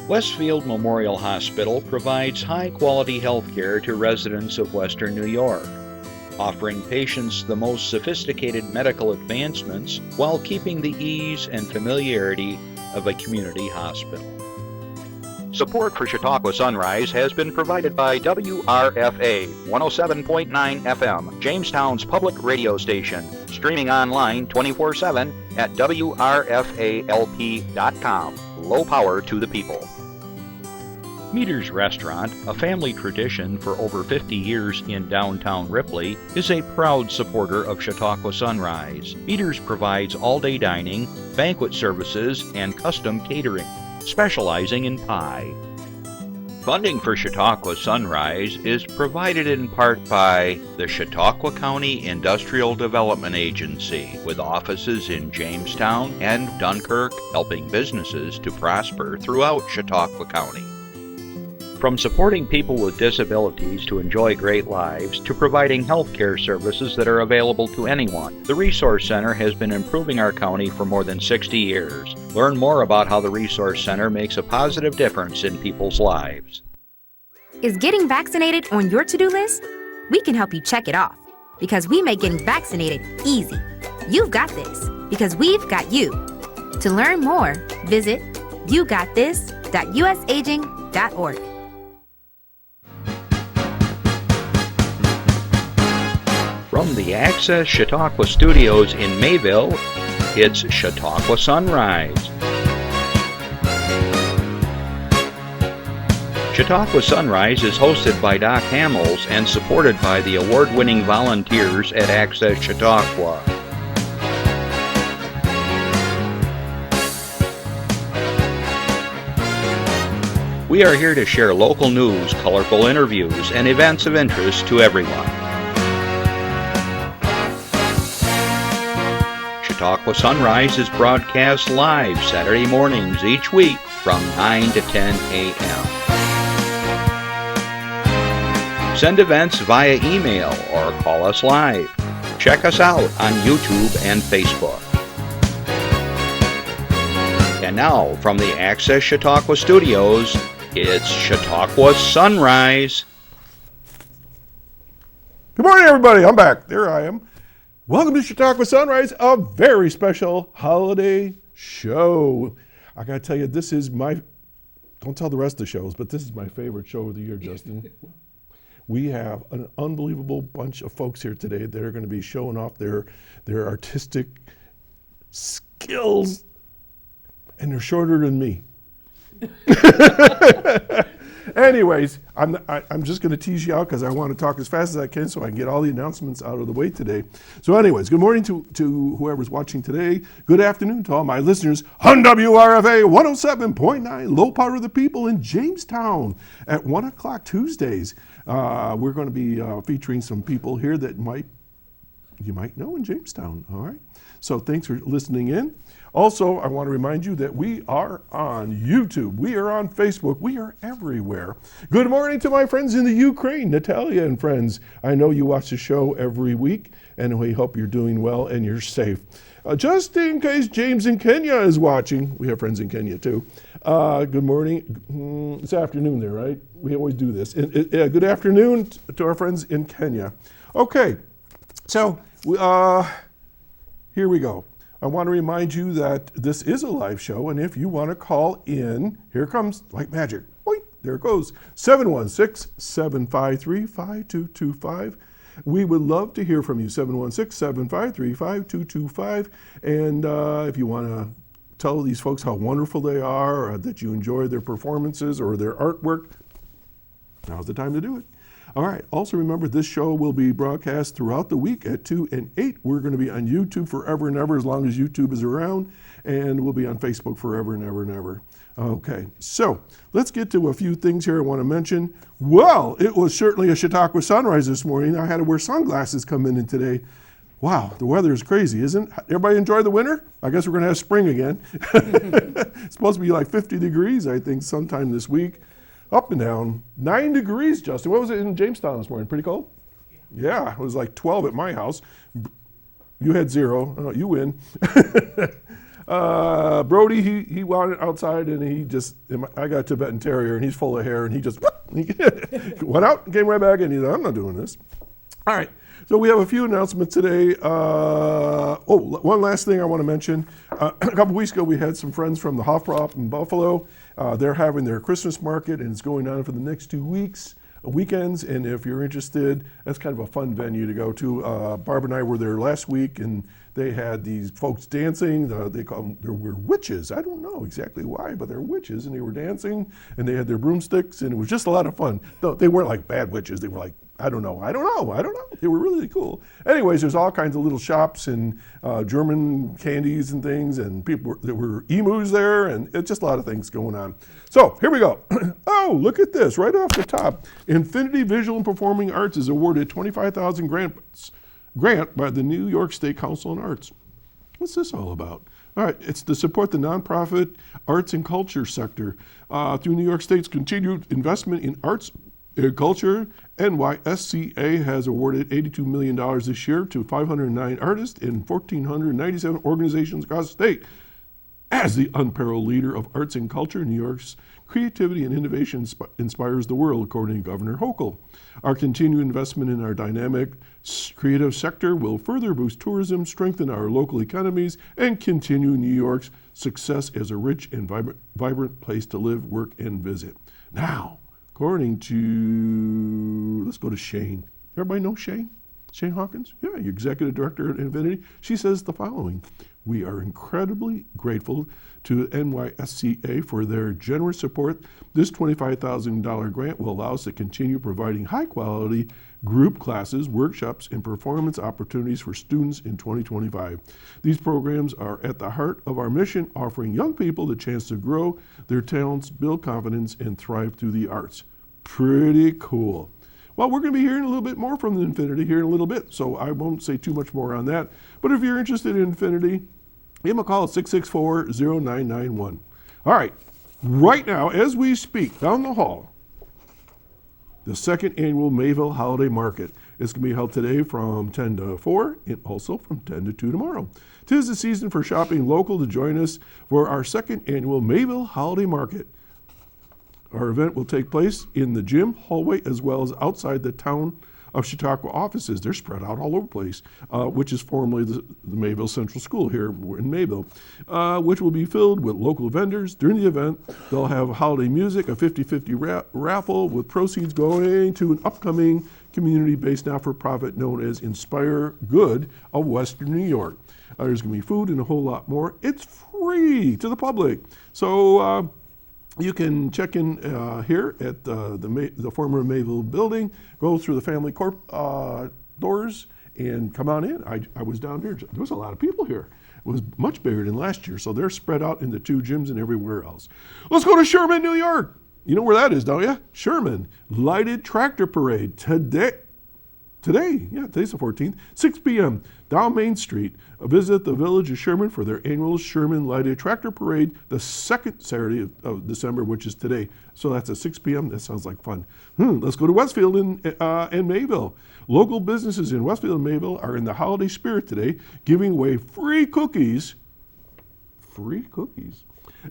Westfield Memorial Hospital provides high-quality health care to residents of Western New York, offering patients the most sophisticated medical advancements while keeping the ease and familiarity of a community hospital. Support for Chautauqua Sunrise has been provided by WRFA 107.9 FM, Jamestown's public radio station, streaming online 24/7 at WRFALP.com. Low power to the people. Meter's Restaurant, a family tradition for over 50 years in downtown Ripley, is a proud supporter of Chautauqua Sunrise. Meter's provides all-day dining, banquet services, and custom catering, specializing in pie. Funding for Chautauqua Sunrise is provided in part by the Chautauqua County Industrial Development Agency, with offices in Jamestown and Dunkirk, helping businesses to prosper throughout Chautauqua County. From supporting people with disabilities to enjoy great lives to providing health care services that are available to anyone, the Resource Center has been improving our county for more than 60 years. Learn more about how the Resource Center makes a positive difference in people's lives. Is getting vaccinated on your to-do list? We can help you check it off because we make getting vaccinated easy. You've got this because we've got you. To learn more, visit yougotthis.usaging.org. From the Access Chautauqua Studios in Mayville, it's Chautauqua Sunrise. Chautauqua Sunrise is hosted by Doc Hamels and supported by the award-winning volunteers at Access Chautauqua. We are here to share local news, colorful interviews, and events of interest to everyone. Chautauqua Sunrise is broadcast live Saturday mornings each week from 9 to 10 a.m. Send events via email or call us live. Check us out on YouTube and Facebook. And now, from the Access Chautauqua Studios, it's Chautauqua Sunrise. Good morning, everybody. I'm back. There I am. Welcome to Chautauqua Sunrise, a very special holiday show. I got to tell you, this is my, don't tell the rest of the shows, but this is my favorite show of the year, Justin. We have an unbelievable bunch of folks here today that are going to be showing off their artistic skills, and they're shorter than me. Anyways, I'm just going to tease you out because I want to talk as fast as I can so I can get all the announcements out of the way today. So anyways, good morning to whoever's watching today. Good afternoon to all my listeners on WRFA 107.9, Low Power of the People in Jamestown at 1 o'clock Tuesdays. We're going to be featuring some people here that you might know in Jamestown, all right? So thanks for listening in. Also, I want to remind you that we are on YouTube. We are on Facebook. We are everywhere. Good morning to my friends in the Ukraine, Natalia and friends. I know you watch the show every week, and we hope you're doing well and you're safe. Just in case James in Kenya is watching, we have friends in Kenya too. Good morning. It's afternoon there, right? We always do this. Good afternoon to our friends in Kenya. Okay, so here we go. I want to remind you that this is a live show, and if you want to call in, here comes like magic. Boing, there it goes. 716-753-5225. We would love to hear from you. 716-753-5225. And if you want to tell these folks how wonderful they are, or that you enjoy their performances or their artwork, now's the time to do it. All right, also remember this show will be broadcast throughout the week at 2 and 8. We're going to be on YouTube forever and ever as long as YouTube is around, and we'll be on Facebook forever and ever and ever. Okay, so let's get to a few things here I want to mention. Well, it was certainly a Chautauqua sunrise this morning. I had to wear sunglasses coming in today. Wow, the weather is crazy, isn't it? Everybody enjoy the winter? I guess we're going to have spring again. It's supposed to be like 50 degrees, I think, sometime this week. Up and down, 9 degrees, Justin. What was it in Jamestown this morning? Pretty cold? Yeah, it was like 12 at my house. You had 0. You win. Brody, he wanted outside, and I got a Tibetan Terrier, and he's full of hair, and he just went out and came right back, and he's like, I'm not doing this. All right, so we have a few announcements today. One last thing I want to mention. A couple weeks ago, we had some friends from the Hofbrauch in Buffalo. They're having their Christmas market, and it's going on for the next 2 weekends, and if you're interested, that's kind of a fun venue to go to. Barb and I were there last week, and they had these folks dancing. They were witches. I don't know exactly why, but they're witches, and they were dancing, and they had their broomsticks, and it was just a lot of fun. No, they weren't like bad witches. They were like, I don't know. They were really cool. Anyways, there's all kinds of little shops and German candies and things, and there were emus there, and it's just a lot of things going on. So here we go. Oh, look at this right off the top. Infinity Visual and Performing Arts is awarded $25,000 grant by the New York State Council on Arts. What's this all about? All right, it's to support the nonprofit arts and culture sector through New York State's continued investment in arts and culture. NYSCA has awarded $82 million this year to 509 artists in 1,497 organizations across the state. As the unparalleled leader of arts and culture, New York's creativity and innovation inspires the world, according to Governor Hochul. Our continued investment in our dynamic creative sector will further boost tourism, strengthen our local economies, and continue New York's success as a rich and vibrant place to live, work, and visit. Now, according to, let's go to Shane. Everybody know Shane? Shane Hawkins? Yeah, your executive director at Infinity. She says the following: we are incredibly grateful to NYSCA for their generous support. This $25,000 grant will allow us to continue providing high-quality group classes, workshops, and performance opportunities for students in 2025. These programs are at the heart of our mission, offering young people the chance to grow their talents, build confidence, and thrive through the arts. Pretty cool. Well, we're going to be hearing a little bit more from the Infinity here in a little bit, so I won't say too much more on that. But if you're interested in Infinity, give them a call at 664-0991. All right, right now, as we speak, down the hall, the second annual Mayville Holiday Market is going to be held today from 10 to 4 and also from 10 to 2 tomorrow. 'Tis the season for shopping local. To join us for our second annual Mayville Holiday Market. Our event will take place in the gym hallway as well as outside the town of Chautauqua offices. They're spread out all over the place, which is formerly the Mayville Central School here in Mayville, which will be filled with local vendors. During the event, they'll have holiday music, a 50-50 raffle with proceeds going to an upcoming community-based not-for-profit known as Inspire Good of Western New York. There's going to be food and a whole lot more. It's free to the public. So you can check in here at the former Mayville building, go through the family corp doors, and come on in. I was down here. There was a lot of people here. It was much bigger than last year, so they're spread out in the 2 gyms and everywhere else. Let's go to Sherman, New York. You know where that is, don't you? Sherman, Lighted Tractor Parade today, today's the 14th, 6 p.m. down Main Street. Visit the Village of Sherman for their annual Sherman Lighted Tractor Parade, the second Saturday of December, which is today. So that's at 6 p.m. That sounds like fun. Let's go to Westfield and Mayville. Local businesses in Westfield and Mayville are in the holiday spirit today, giving away free cookies. Free cookies.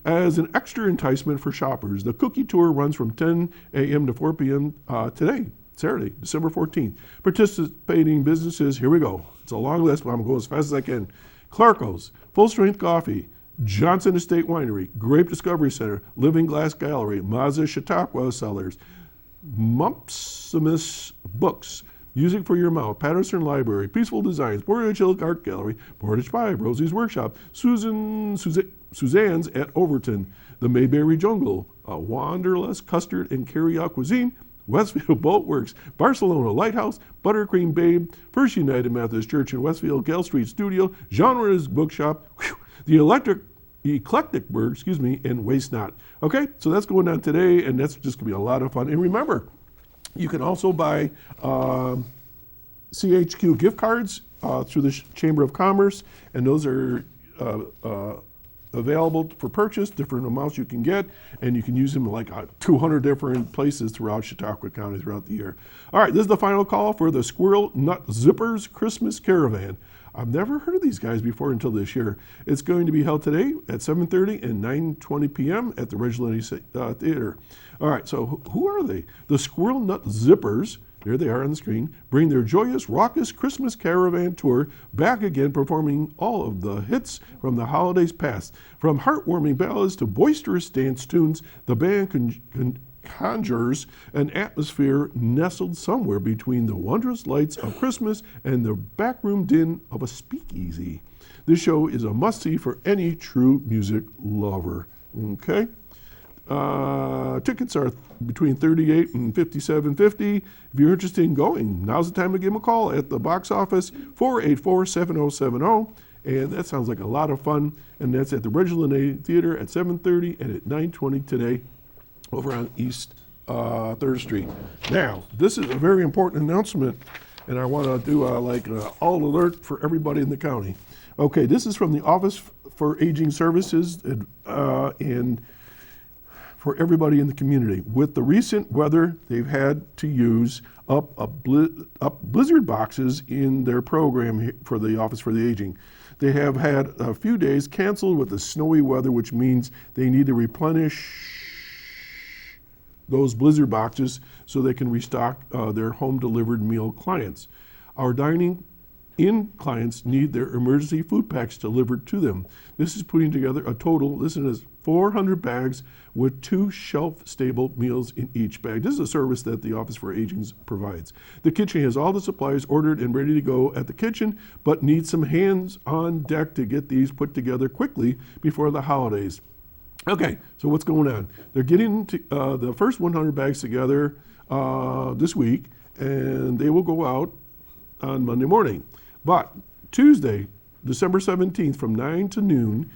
As an extra enticement for shoppers, the cookie tour runs from 10 a.m. to 4 p.m. Today, Saturday, December 14th. Participating businesses, here we go. It's a long list, but I'm going to go as fast as I can. Clarko's, Full Strength Coffee, Johnson Estate Winery, Grape Discovery Center, Living Glass Gallery, Mazda Chautauqua Cellars, Mumpsimus Books, Music for Your Mouth, Patterson Library, Peaceful Designs, Portage Hill Art Gallery, Portage 5, Rosie's Workshop, Suzanne's at Overton, the Mayberry Jungle, Wanderlust Custard and Carry-Out Cuisine, Westfield Boat Works, Barcelona Lighthouse, Buttercream Babe, First United Methodist Church in Westfield, Gale Street Studio, Genres Bookshop, the Eclectic Burg, and Waste Not. Okay, so that's going on today, and that's just going to be a lot of fun. And remember, you can also buy CHQ gift cards through the Chamber of Commerce, and those are available for purchase, different amounts you can get, and you can use them in like 200 different places throughout Chautauqua County throughout the year. All right, this is the final call for the Squirrel Nut Zippers Christmas Caravan. I've never heard of these guys before until this year. It's going to be held today at 7:30 and 9:20 p.m. at the Regilani Theater. All right, so who are they? The Squirrel Nut Zippers, there they are on the screen, bring their joyous, raucous Christmas caravan tour back again, performing all of the hits from the holidays past. From heartwarming ballads to boisterous dance tunes, the band conjures an atmosphere nestled somewhere between the wondrous lights of Christmas and the backroom din of a speakeasy. This show is a must-see for any true music lover. Okay? Tickets are between $38 and $57.50. If you're interested in going, now's the time to give them a call at the box office, 484-7070. And that sounds like a lot of fun. And that's at the Regilani Theater at 7:30 and at 9:20 today over on East 3rd Street. Now, this is a very important announcement, and I want to do all alert for everybody in the county. Okay, this is from the Office for Aging Services and for everybody in the community. With the recent weather, they've had to use up blizzard boxes in their program for the Office for the Aging. They have had a few days canceled with the snowy weather, which means they need to replenish those blizzard boxes so they can restock their home-delivered meal clients. Our dining-in clients need their emergency food packs delivered to them. This is putting together a total, listen to this, 400 bags with 2 shelf-stable meals in each bag. This is a service that the Office for Aging provides. The kitchen has all the supplies ordered and ready to go at the kitchen, but needs some hands on deck to get these put together quickly before the holidays. Okay, so what's going on? They're getting the first 100 bags together this week, and they will go out on Monday morning. But Tuesday, December 17th, from 9 to noon,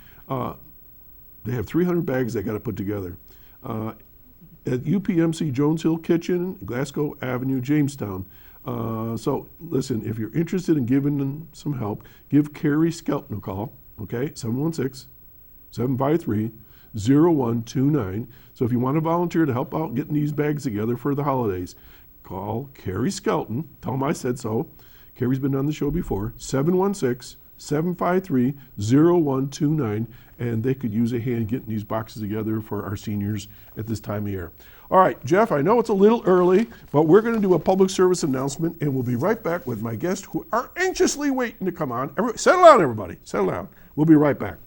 they have 300 bags they got to put together. At UPMC Jones Hill Kitchen, Glasgow Avenue, Jamestown. So listen, if you're interested in giving them some help, give Carrie Skelton a call, okay, 716-753-0129. So if you want to volunteer to help out getting these bags together for the holidays, call Carrie Skelton. Tell them I said so. Carrie's been on the show before. 716-753-0129, and they could use a hand getting these boxes together for our seniors at this time of year. All right, Jeff, I know it's a little early, but we're going to do a public service announcement, and we'll be right back with my guests who are anxiously waiting to come on. Settle down, everybody. Settle down. We'll be right back.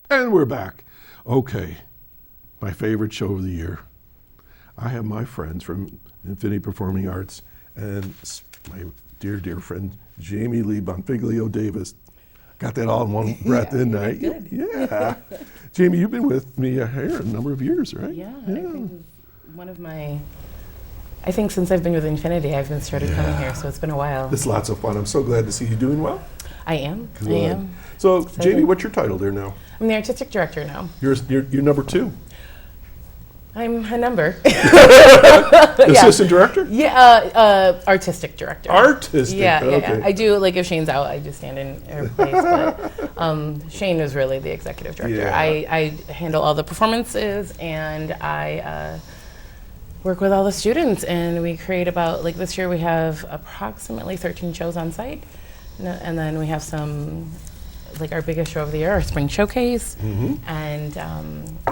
And we're back. Okay, my favorite show of the year. I have my friends from Infinity Performing Arts and my dear, dear friend, JamieLee Bonfiglio-Davis. Got that all in one breath, didn't I? Good. Yeah. Jamie, you've been with me here a number of years, right? Yeah. I think one of my, I think since I've been with Infinity, I've been started coming here, so it's been a while. It's lots of fun. I'm so glad to see you doing well. I am. Good. I am. So, Excited. Jamie, what's your title there now? I'm the artistic director now. You're number 2. I'm a number. Assistant director? Yeah, artistic director. Artistic. Yeah, okay. yeah. I do, like, if Shane's out, I just stand in her place. But Shane is really the executive director. Yeah. I handle all the performances, and I work with all the students, and we create about, like, this year we have approximately 13 shows on site, and then we have some, like, our biggest show of the year, our spring showcase, and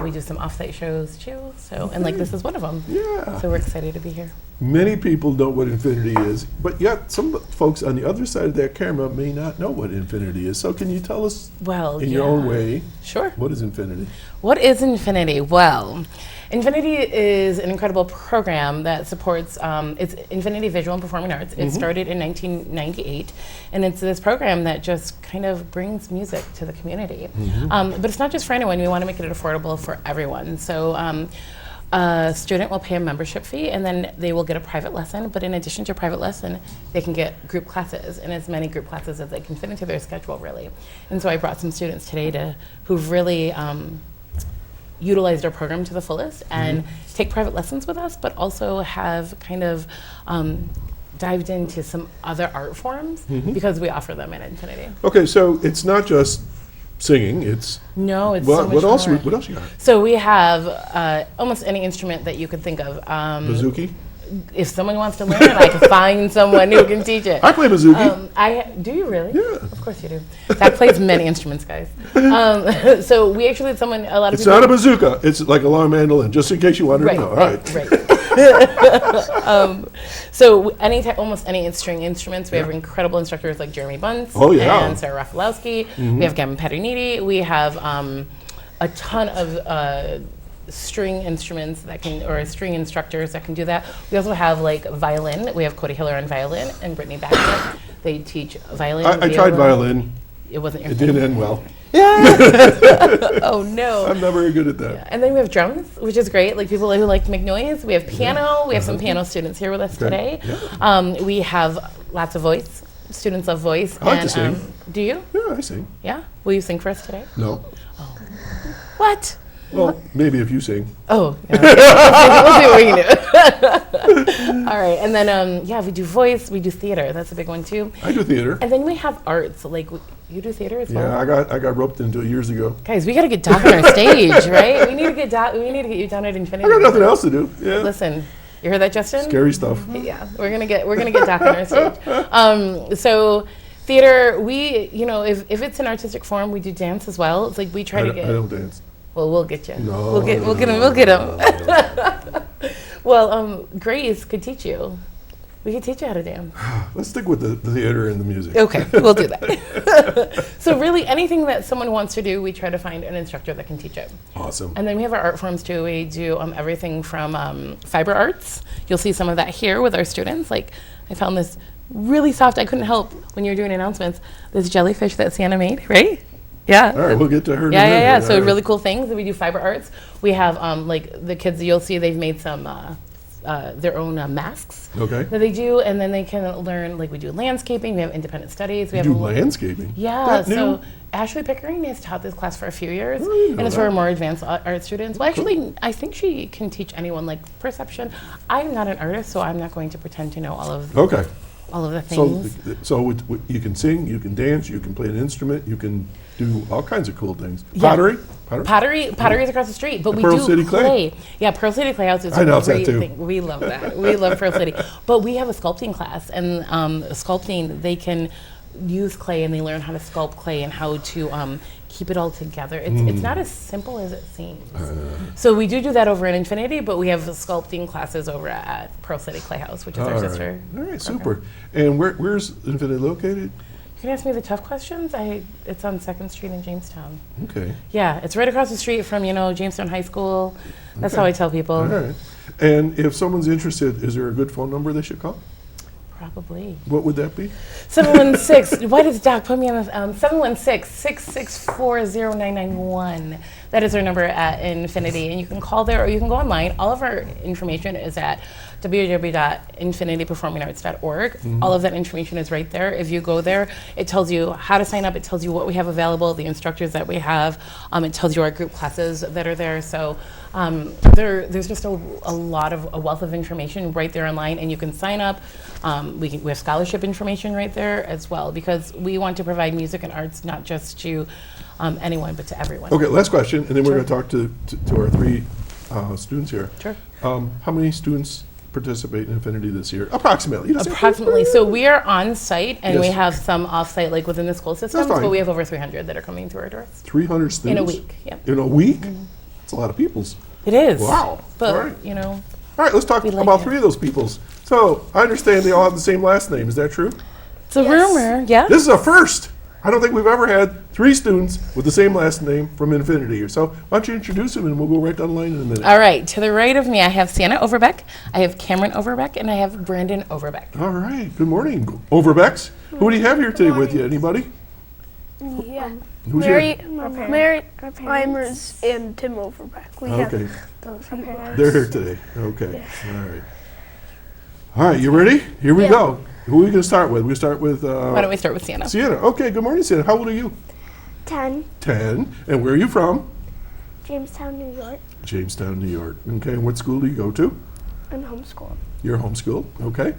we do some off-site shows too. So, and like, this is one of them. Yeah. So we're excited to be here. Many people know what Infinity is, but yet some folks on the other side of that camera may not know what Infinity is. So can you tell us, in your own way, Sure. what is Infinity? What is Infinity? Well, Infinity is an incredible program that supports, it's Infinity Visual and Performing Arts. It started in 1998, and it's this program that just kind of brings music to the community. But it's not just for anyone. We want to make it affordable for everyone. So A student will pay a membership fee, and then they will get a private lesson. But in addition to a private lesson, they can get group classes, and as many group classes as they can fit into their schedule, really. And so I brought some students today who've really utilized our program to the fullest and take private lessons with us, but also have kind of dived into some other art forms because we offer them in Infinity. Okay, so it's not just singing, it's No, it's what, so much what else? more. What else you got? So we have almost any instrument that you could think of. Bouzouki? If someone wants to learn it, I can find someone who can teach it. I play bouzouki. Do you really? Yeah. Of course you do. Zach plays many instruments, guys. So we actually had someone, a lot of It's people. not a bazooka. It's like a long mandolin, just in case you wanted to know. All right. Right. So almost any string instruments. We have incredible instructors like Jeremy Bunce and Sarah Rafalowski. We have Gavin Pederniti. We have a ton of string instruments that can, or string instructors that can do that. We also have like violin. We have Cody Hiller on violin and Brittany Baxter. They teach violin. I tried violin. It wasn't your It thing. didn't end well. Oh no. I'm not very good at that. And then we have drums, which is great. Like people who like to make noise. We have piano. We have some piano students here with us today. We have lots of voice. Students love voice. I like to sing. Do you? Yeah, I sing. Yeah. Will you sing for us today? No. What? Well, maybe if you sing. Oh, yeah. We'll see what we can do. All right, and then we do voice, we do theater. That's a big one too. I do theater. And then we have arts. Like you do theater as well. Yeah, I got roped into it years ago. Guys, we gotta get Doc on our stage, right? We need to get Doc. We need to get you down at Infinity. I got nothing else to do. Yeah. Listen, you heard that, Justin? Scary stuff. Yeah, we're gonna get Doc on our stage. So theater, we if it's an artistic form, we do dance as well. It's like we try to get. I don't dance. Well, we'll get you. No. We'll get him. We'll get him. Well, Grace could teach you. We could teach you how to dance. Let's stick with the theater and the music. Okay, we'll do that. So really, anything that someone wants to do, we try to find an instructor that can teach it. Awesome. And then we have our art forms too. We do everything from fiber arts. You'll see some of that here with our students. Like I found this really soft. I couldn't help when you were doing announcements. This jellyfish that Sienna made, right? Yeah. All right, we'll get to her. Yeah. So really cool things. We do fiber arts. We have like the kids. You'll see they've made some their own masks Okay. that they do, and then they can learn. Like we do landscaping. We have independent studies. We You have do landscaping? Yeah. That So new? Ashley Pickering has taught this class for a few years, I didn't and know it's for that. our more advanced art students. Well, actually, I think she can teach anyone like perception. I'm not an artist, so I'm not going to pretend to know all of Okay. the So, things. you can sing, you can dance, you can play an instrument, you can do all kinds of cool things. Yeah. Pottery? Pottery is across the street, but we Pearl do City Clay. Yeah, Pearl City Clay House is I know a it's that great too. thing. We love that. We love Pearl City. But we have a sculpting class, and sculpting, they can use clay and they learn how to sculpt clay and how to keep it all together. It's not as simple as it seems. So we do that over in Infinity, but we have sculpting classes over at Pearl City Clay House, which is our sister. All right, program. super. And where's Infinity located? You can ask me the tough questions. It's on 2nd Street in Jamestown. Okay. Yeah, it's right across the street from, Jamestown High School. That's Okay. how I tell people. All right. And if someone's interested, is there a good phone number they should call? Probably. What would that be? 716, why does Doc put me on this? 716-664-0991. That is our number at Infinity, and you can call there or you can go online. All of our information is at www.infinityperformingarts.org. All of that information is right there. If you go there, it tells you how to sign up, it tells you what we have available, the instructors that we have, it tells you our group classes that are there. So there's just a wealth of information right there online, and you can sign up. We have scholarship information right there as well, because we want to provide music and arts not just to anyone, but to everyone. Okay, last question, and then we're going to talk to our three students here. Sure. How many students participate in Infinity this year? Approximately. You just say- Approximately. So we are on site, and we Yes. have some off site, like within the school systems, fine. but we have over 300 that are coming through our doors 300 students? in a week. Yep. In a week? That's a lot of peoples. It is. Wow. But, All right. All right, let's talk We like about it. 3 of those peoples. So I understand they all have the same last name. Is that true? it's a rumor. Yeah. This is a first. I don't think we've ever had 3 students with the same last name from Infinity. So why don't you introduce them, and we'll go right down the line in a minute. All right. To the right of me, I have Sienna Overbeck, I have Cameron Overbeck, and I have Brandon Overbeck. All right. Good morning, Overbecks. Who do you have here today with you? Anybody? Yeah. Who's Mary, here? Mary Reimers and Tim Overbeck. We Okay. have those people. They're here today. Okay. All right. All right, you ready? Here we go. Who are we going to start with? We start with Why don't we start with Sienna? Sienna. Okay, good morning, Sienna. How old are you? 10, 10. And where are you from? Jamestown, New York. Jamestown, New York. Okay, and what school do you go to? I'm homeschooled. You're homeschooled. Okay.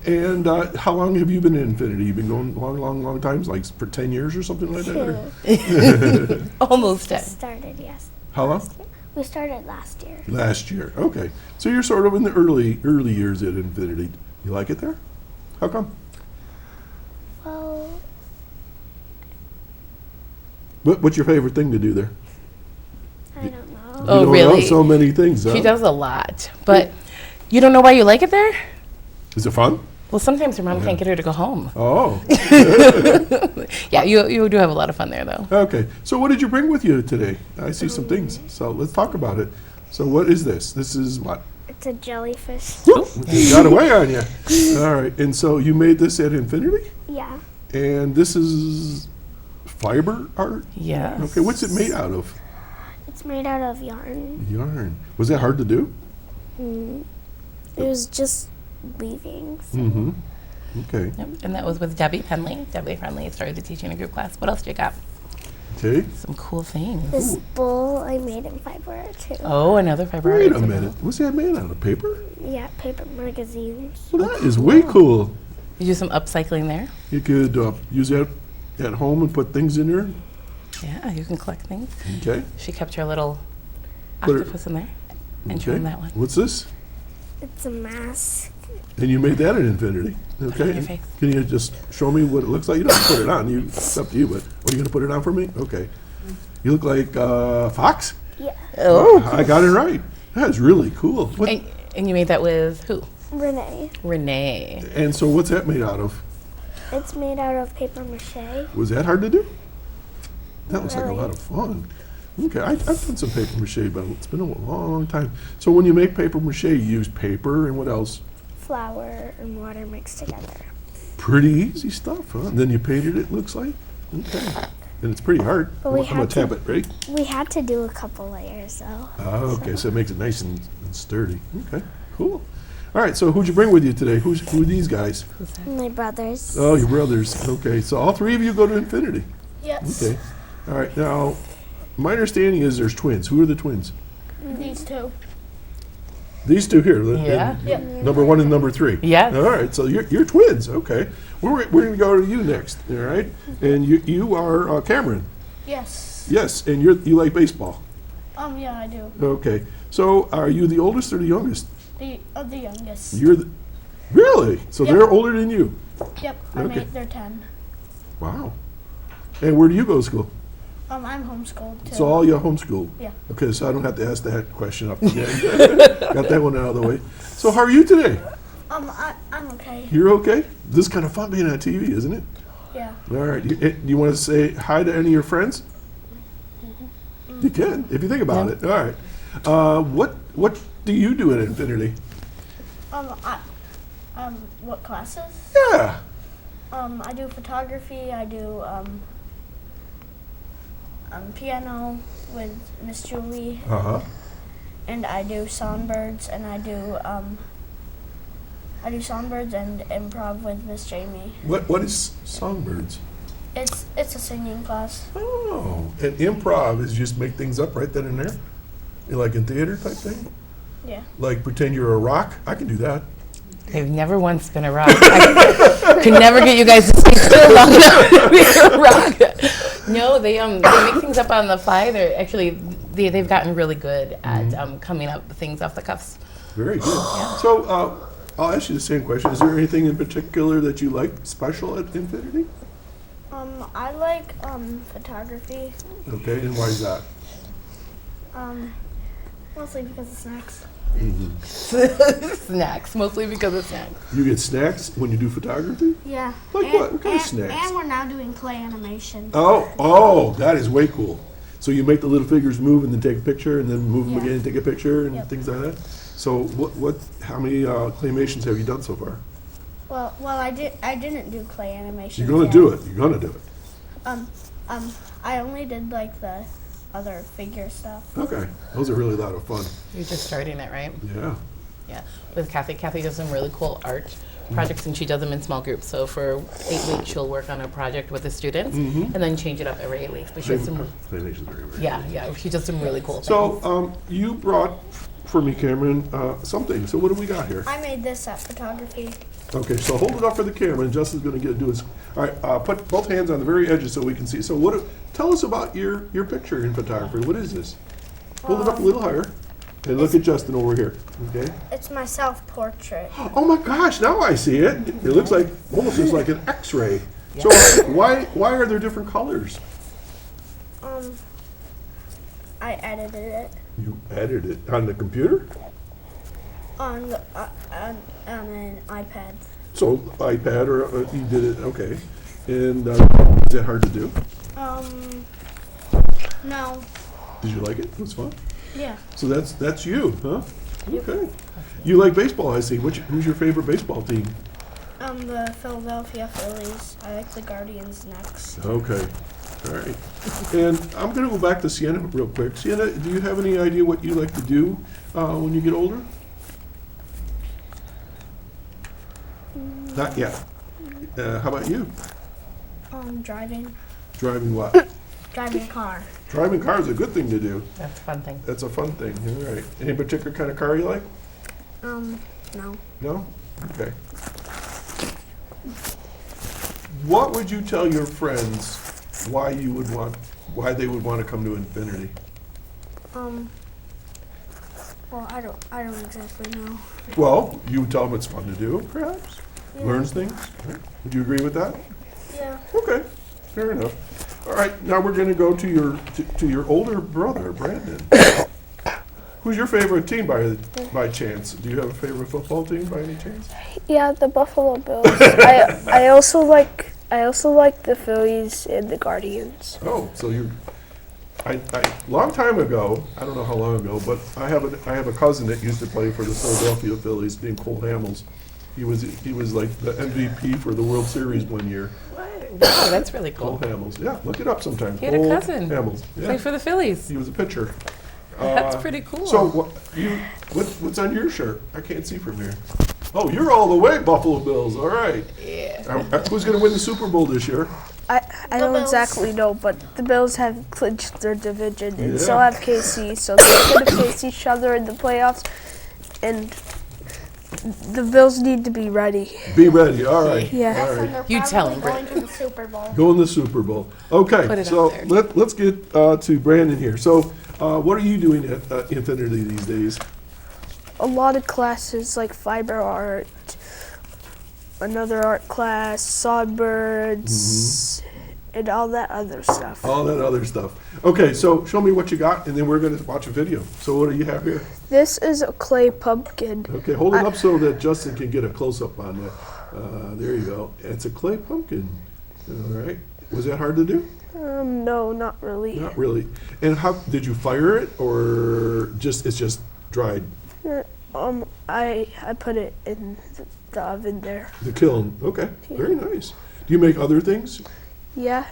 And how long have you been in Infinity? You've been going long times, like for 10 years or something like that? Or? Almost 10. Started, yes. How long? We started last year. Last year. Okay. So you're sort of in the early years at Infinity. You like it there? How come? Well, What's your favorite thing to do there? I don't know. Oh, You don't really? know so many things, huh? She does a lot, but you don't know why you like it there? Is it fun? Well, sometimes her mom can't get her to go home. Oh. Yeah, you do have a lot of fun there, though. Okay. So what did you bring with you today? I see some things. So let's talk about it. So what is this? This is what? It's a jellyfish. It got away on you. All right. And so you made this at Infinity? Yeah. And this is fiber art? Yeah. Okay. What's it made out of? It's made out of yarn. Yarn. Was that hard to do? It was just weaving. So. Mm-hmm. Okay. Yep. And that was with Debbie Finley. Debbie Finley started to teach in a group class. What else do you got? Okay. Some cool things. This bowl I made in fiber too. Oh, another fiber art Wait a example. minute. What's that made out of? Paper? Yeah, paper magazines. Well, that is way cool. You do some upcycling there. You could use that at home and put things in there. Yeah, you can collect things. Okay. She kept her little Put her- octopus in there and showed Okay. him that one. What's this? It's a mask. And you made that at Infinity. Okay. your face. Can you just show me what it looks like? You don't have to put it on. It's up to you, but are you going to put it on for me? Okay. You look like Fox? Yeah. Oh. I got it right. That's really cool. And you made that with who? Renee. Renee. And so what's that made out of? It's made out of paper mache. Was that hard to do? That looks like a really. lot of fun. Okay, I've done some paper mache, but it's been a long time. So when you make paper mache, you use paper and what else? Flour and water mixed together. Pretty easy stuff, huh? And then you painted it, looks like? Okay. And it's pretty hard. But we I'm going had to to- tap it, right? We had to do a couple layers though. Oh, okay, so it makes it nice and sturdy. Okay, cool. All right, so who'd you bring with you today? Who are these guys? My brothers. Oh, your brothers. Okay, so all three of you go to Infinity. Yes. Okay. All right, now, my understanding is there's twins. Who are the twins? These two. These two here. Yeah. Yep. Number 1 and number 3. Yes. All right, so you're twins. Okay. We're going to go to you next. All right. And you are Cameron. Yes. Yes, and you like baseball. Yeah, I do. Okay. So are you the oldest or the youngest? The youngest. You're the, really? So Yep. they're older than you. Yep. I'm Okay. 8, they're 10. Wow. And where do you go to school? I'm homeschooled too. So all you homeschooled? Yeah. Okay, so I don't have to ask that question up again. Got that one out of the way. So how are you today? I'm okay. You're okay? This is kind of fun being on TV, isn't it? Yeah. All right. Do you want to say hi to any of your friends? You can, if you think about it. All right. What do you do at Infinity? What classes? Yeah. I do photography. I do piano with Miss Jolee, Uh-huh. and I do songbirds, and I do songbirds and improv with Miss Jamie. What is Songbirds? It's a singing class. Oh, and improv is just make things up right then and there? Like in theater type thing? Yeah. Like pretend you're a rock? I can do that. They've never once been a rock. I could never get you guys to stay still long enough to be a rock. No, they make things up on the fly. They've gotten really good at coming up with things off the cuffs. Very good. So I'll ask you the same question. Is there anything in particular that you like special at Infinity? I like photography. Okay, and why is that? Mostly because of snacks. Snacks, mostly because of snacks. You get snacks when you do photography? Yeah. Like what? What kind of snacks? And we're now doing clay animation. Oh, that is way cool. So you make the little figures move and then take a picture and then move them Yeah. again and take a picture and Yep. things like that? So how many claymations have you done so far? Well, I didn't do clay animation. You're going to do it. You're going to do it. I only did like the other figure stuff. Okay, those are really a lot of fun. You're just starting it, right? Yeah. Yeah. With Kathy. Kathy does some really cool art projects, and she does them in small groups. So for 8 weeks, she'll work on a project with the students, and then change it up every 8 weeks. But she has some, Claymation's very yeah, she does some really cool things. So you brought for me, Cameron, something. So what do we got here? I made this at photography. Okay, so hold it up for the camera, and Justin's going to do his. All right, put both hands on the very edges so we can see. So tell us about your picture in photography. What is this? Hold it up a little higher, and look at Justin over here. Okay. It's my self-portrait. Oh my gosh! Now I see it. It looks like almost looks like an X-ray. So why are there different colors? I edited it You edited it on the computer? on the, on an iPad. So iPad or you did it? Okay. And is that hard to do? No. Did you like it? It was fun. Yeah. So that's you, huh? Okay. You like baseball, I see. Who's your favorite baseball team? The Philadelphia Phillies. I like the Guardians next. Okay. All right. And I'm going to go back to Sienna real quick. Sienna, do you have any idea what you like to do when you get older? Not yet. How about you? Driving. Driving what? Driving a car. Driving car is a good thing to do. That's a fun thing. That's a fun thing. All right. Any particular kind of car you like? No. No? Okay. What would you tell your friends why they would want to come to Infinity? Well, I don't exactly know. Well, you would tell them it's fun to do, perhaps? Yeah. Learns things? Right. Would you agree with that? Yeah. Okay, fair enough. All right, now we're going to go to your older brother, Brandon. Who's your favorite team by chance? Do you have a favorite football team by any chance? Yeah, the Buffalo Bills. I also like the Phillies and the Guardians. Oh, so I long time ago, I don't know how long ago, but I have a cousin that used to play for the Philadelphia Phillies named Cole Hamels. He was like the MVP for the World Series one year. Wow, that's really Cole cool. Hamels, yeah, look it up sometime. He had a Cole cousin. Hamels, Play yeah. for the Phillies. He was a pitcher. That's pretty cool. So what's on your shirt? I can't see from here. Oh, you're all the way Buffalo Bills. All right. Yeah. Who's going to win the Super Bowl this year? I don't Bills. exactly know, but the Bills have clinched their division, and so Yeah. have KC. So they're going to face each other in the playoffs, and the Bills need to be ready. Be ready. All right. Yeah. All right. You tell him, going to the Super Bowl. Go in the Super Bowl. Okay. Put it So out there. let's get to Brandon here. So what are you doing at Infinity these days? A lot of classes like fiber art, another art class, songbirds, and all that other stuff. All that other stuff. Okay. So show me what you got, and then we're going to watch a video. So what do you have here? This is a clay pumpkin. Okay. Hold it up so that Justin can get a close up on that. There you go. It's a clay pumpkin. All right. Was that hard to do? No, not really. Not really. And how did you fire it, or it's just dried? I put it in the oven there. The kiln. Okay. Very nice. Do you make other things? Yeah.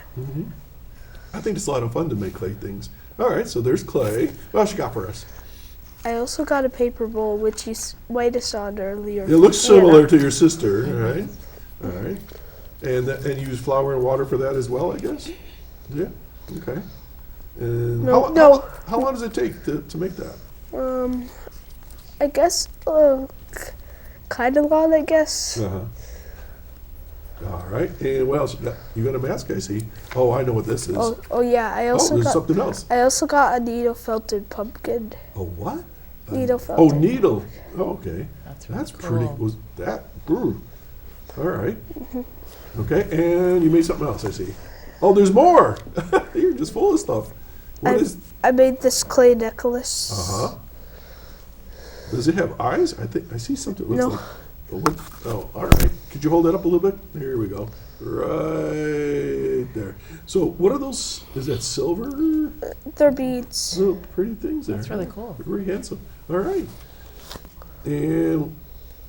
I think it's a lot of fun to make clay things. All right. So there's clay. What else you got for us? I also got a paper bowl, which you might have saw earlier. It looks Sienna. similar to your sister. All right. All right. And you use flour and water for that as well, I guess. Yeah. Okay. And No. how long does it take to make that? I guess kind of long. I guess. Uh-huh. All right. And what else you got? You got a mask, I see. Oh, I know what this is. Oh yeah. I also there's got. something else. I also got a needle felted pumpkin. A what? Needle Oh, felted. needle. Oh, okay. That's really pretty. cool. Was that? Ooh. All right. Okay. And you made something else, I see. Oh, there's more. You're just full of stuff. What is? I made this clay necklace. Uh-huh. Does it have eyes? I think I see something. Looks No. like, oh, all right. Could you hold that up a little bit? Here we go. Right there. So what are those? Is that silver? They're beads. Little pretty things there. That's really cool. Very handsome. All right. And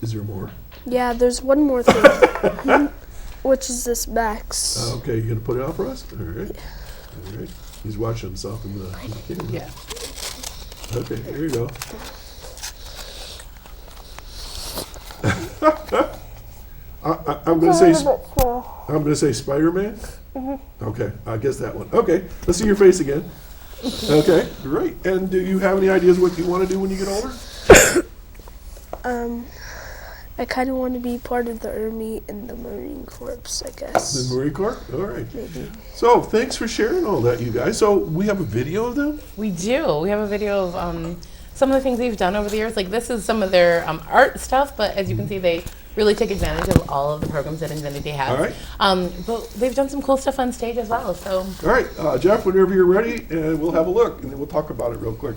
is there more? Yeah. There's one more thing, which is this Max. Okay, you gonna put it out for us? All right. All right. He's watching himself in the camera. Yeah. Okay, here you go. I'm gonna say Spider-Man. Okay, I guess that one. Okay, let's see your face again. Okay, great. And do you have any ideas what you want to do when you get older? I kind of want to be part of the Army and the Marine Corps, I guess. The Marine Corps? All right. Maybe. So thanks for sharing all that, you guys. So we have a video of them? We do. We have a video of some of the things they've done over the years. Like this is some of their art stuff, but as you can see, they really take advantage of all of the programs that Infinity has. All right. But they've done some cool stuff on stage as well. So. All right, Jeff, whenever you're ready, and we'll have a look, and then we'll talk about it real quick.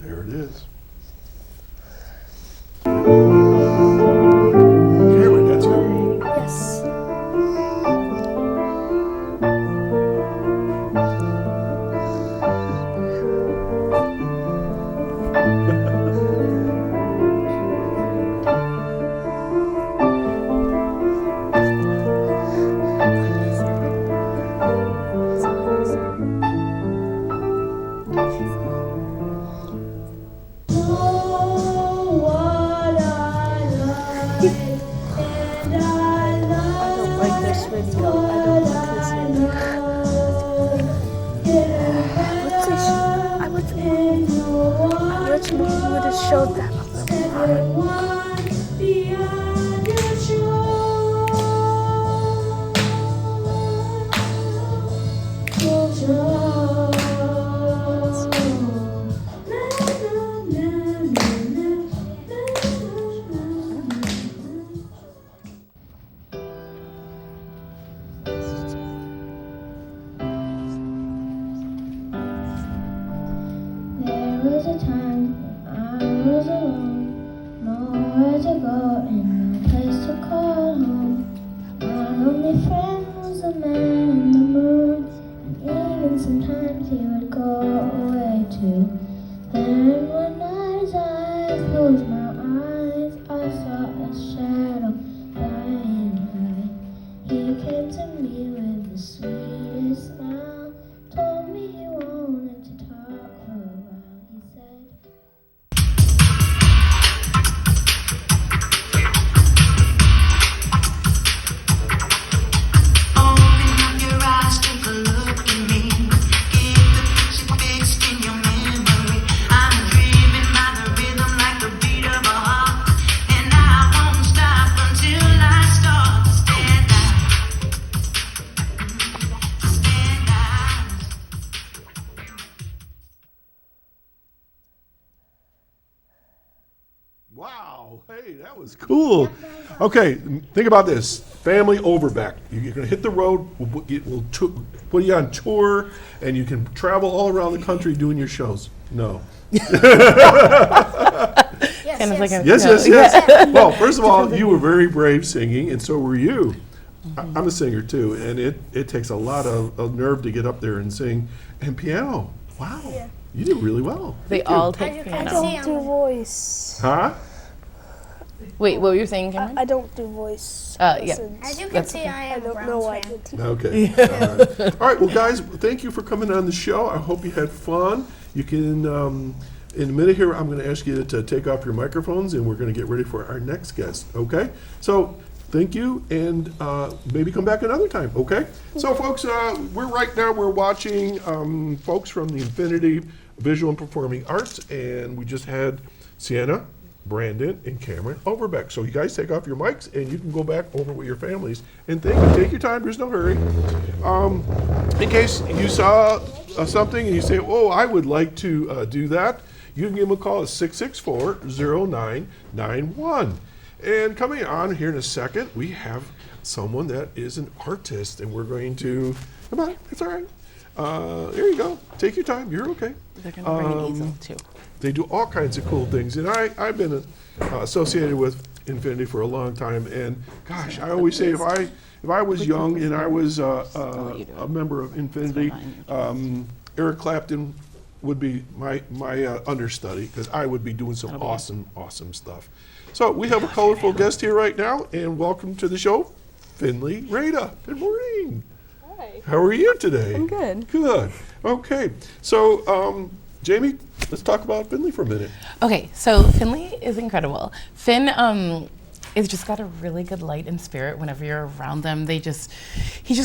There it is. Cameron, that's you. Yes. I don't like this video. I don't like this video. I wish we would have showed that a little more. There was a time when I was alone, nowhere to go and no place to call home. My only friend was a man in the moon, and even sometimes he would go away too. Then one night as I closed my eyes, I saw a shadow flying high. He came to me with the sweetest smile, told me he wanted to talk for a while. He said, Open up your eyes, take a look at me. Get the picture fixed in your memory. I'm driven by the rhythm like the beat of a heart, and I won't stop until I start to stand out. Stand out. Wow, hey, that was cool. Okay, think about this. Family Overback. You're going to hit the road, we'll put you on tour, and you can travel all around the country doing your shows. No. Kind of like a, Yes. Well, first of all, you were very brave singing, and so were you. I'm a singer too, and it takes a lot of nerve to get up there and sing. And piano, wow, you did really well. They all take I piano. don't do voice. Huh? Wait, what were you saying, Cameron? I don't do voice. Yeah. lessons. As you can That's see, okay. I I am a don't know Browns why I fan. did teach. Okay. All right. Well, guys, thank you for coming on the show. I hope you had fun. You can, in a minute here, I'm going to ask you to take off your microphones, and we're going to get ready for our next guest. Okay? So, thank you, and maybe come back another time. Okay? So, folks, we're watching folks from the Infinity Visual and Performing Arts, and we just had Sienna, Brandon, and Cameron Overbeck. So you guys take off your mics and you can go back over with your families. And take your time, there's no hurry. In case you saw something and you say, oh, I would like to do that, you can give them a call at 664-0991. And coming on here in a second, we have someone that is an artist, and we're going to, come on, it's all right. There you go. Take your time, you're okay. They're going to bring an easel, too. They do all kinds of cool things, and I've been associated with Infinity for a long time. And gosh, I always say if I was young and I was a member of Infinity, Eric Clapton would be my understudy, because I would be doing some awesome stuff. So we have a colorful guest here right now, and welcome to the show, Finley, Reyda. Good morning. Hi. How are you today? I'm good. Good. Okay. So, Jamie, let's talk about Finley for a minute. Okay, so Finley is incredible. Finn is just got a really good light and spirit whenever you're around them. He just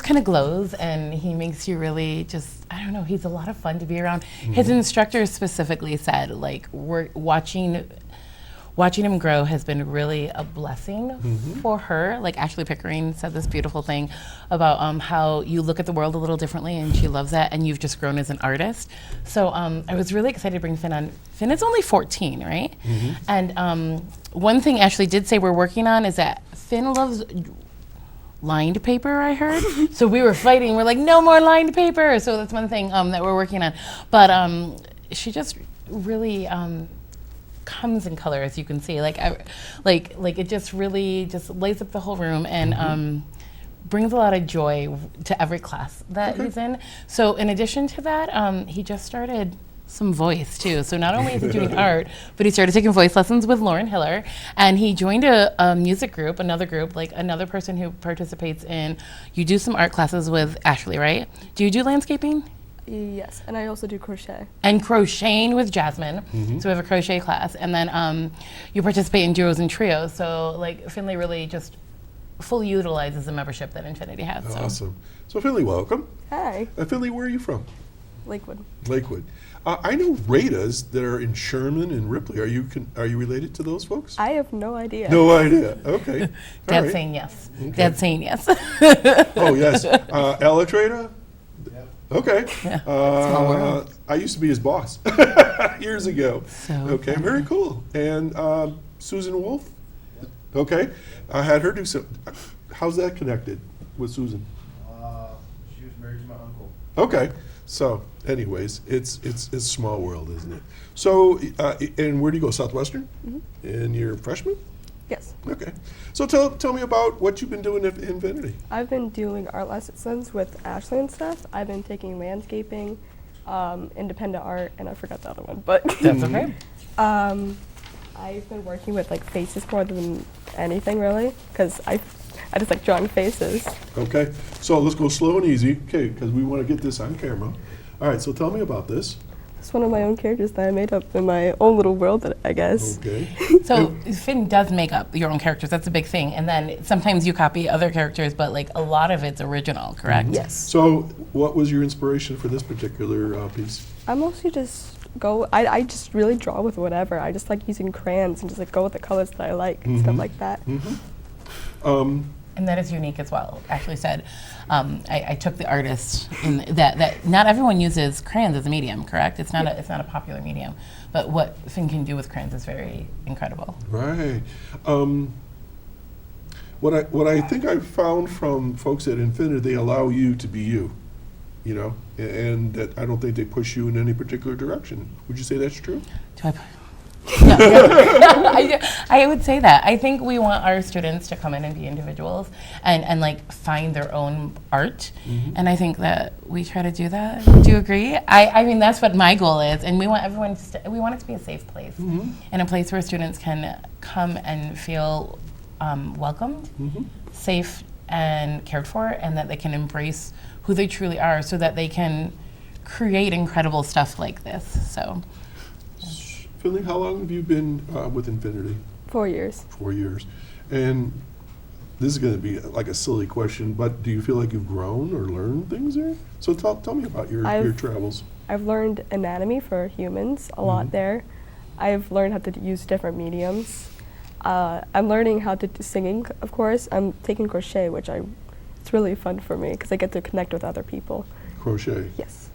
kind of glows, and he makes you really just, I don't know, he's a lot of fun to be around. His instructor specifically said, like, we're watching him grow has been really a blessing for her. Like Ashley Pickering said this beautiful thing about how you look at the world a little differently, and she loves that, and you've just grown as an artist. So I was really excited to bring Finn on. Finn is only 14, right? And one thing Ashley did say we're working on is that Finn loves lined paper, I heard. So we were fighting. We're like, no more lined paper. So that's one thing that we're working on. But she just really comes in color, as you can see. Like it just really just lights up the whole room and brings a lot of joy to every class that he's in. So in addition to that, he just started some voice too. So not only is he doing art, but he started taking voice lessons with Lauren Hiller, and he joined a music group, another group, like another person who participates in, you do some art classes with Ashley, right? Do you do landscaping? Yes, and I also do crochet. And crocheting with Jasmine. So we have a crochet class. And then you participate in duos and trios. So like Finley really just fully utilizes the membership that Infinity has. So. Awesome. So Finley, welcome. Hi. Finley, where are you from? Lakewood. Lakewood. I know Reydas that are in Sherman and Ripley. Are you related to those folks? I have no idea. No idea. Okay. All Dad's right. saying yes. Okay. Dad's saying yes. Oh, yes. Alex Reyda? Okay. Small world. I used to be his boss years ago. So Okay, very cool. And Susan Wolf? Okay. I had her do some. How's that connected with Susan? She was married to my uncle. Okay. So, anyways, it's a small world, isn't it? So, and where do you go? Southwestern? And you're a freshman? Yes. Okay. So tell me about what you've been doing at Infinity. I've been doing art lessons with Ashley and stuff. I've been taking landscaping, independent art, and I forgot the other one, but That's okay. I've been working with like faces more than anything really, because I just like drawing faces. Okay. So let's go slow and easy, okay, because we want to get this on camera. All right, so tell me about this. It's one of my own characters that I made up in my own little world, I guess. Okay. So Finn does make up your own characters. That's a big thing. And then sometimes you copy other characters, but like a lot of it's original, correct? Yes. So what was your inspiration for this particular piece? I mostly just I just really draw with whatever. I just like using crayons and just like go with the colors that I like and stuff like that. And that is unique as well. Ashley said, I took the artist in that not everyone uses crayons as a medium, correct? It's not a popular medium, but what Finn can do with crayons is very incredible. Right. What I think I've found from folks at Infinity, they allow you to be you, you know, and that I don't think they push you in any particular direction. Would you say that's true? Do I? No, I would say that. I think we want our students to come in and be individuals and like find their own art. And I think that we try to do that. Do you agree? I mean, that's what my goal is. And we want everyone we want it to be a safe place and a place where students can come and feel welcomed, safe and cared for, and that they can embrace who they truly are so that they can create incredible stuff like this. So. Finley, how long have you been with Infinity? 4 years. 4 years. And this is going to be like a silly question, but do you feel like you've grown or learned things there? So tell me about your travels. I've learned anatomy for humans a lot there. I've learned how to use different mediums. I'm learning how to do singing, of course. I'm taking crochet, which it's really fun for me because I get to connect with other people. Crochet? Yes.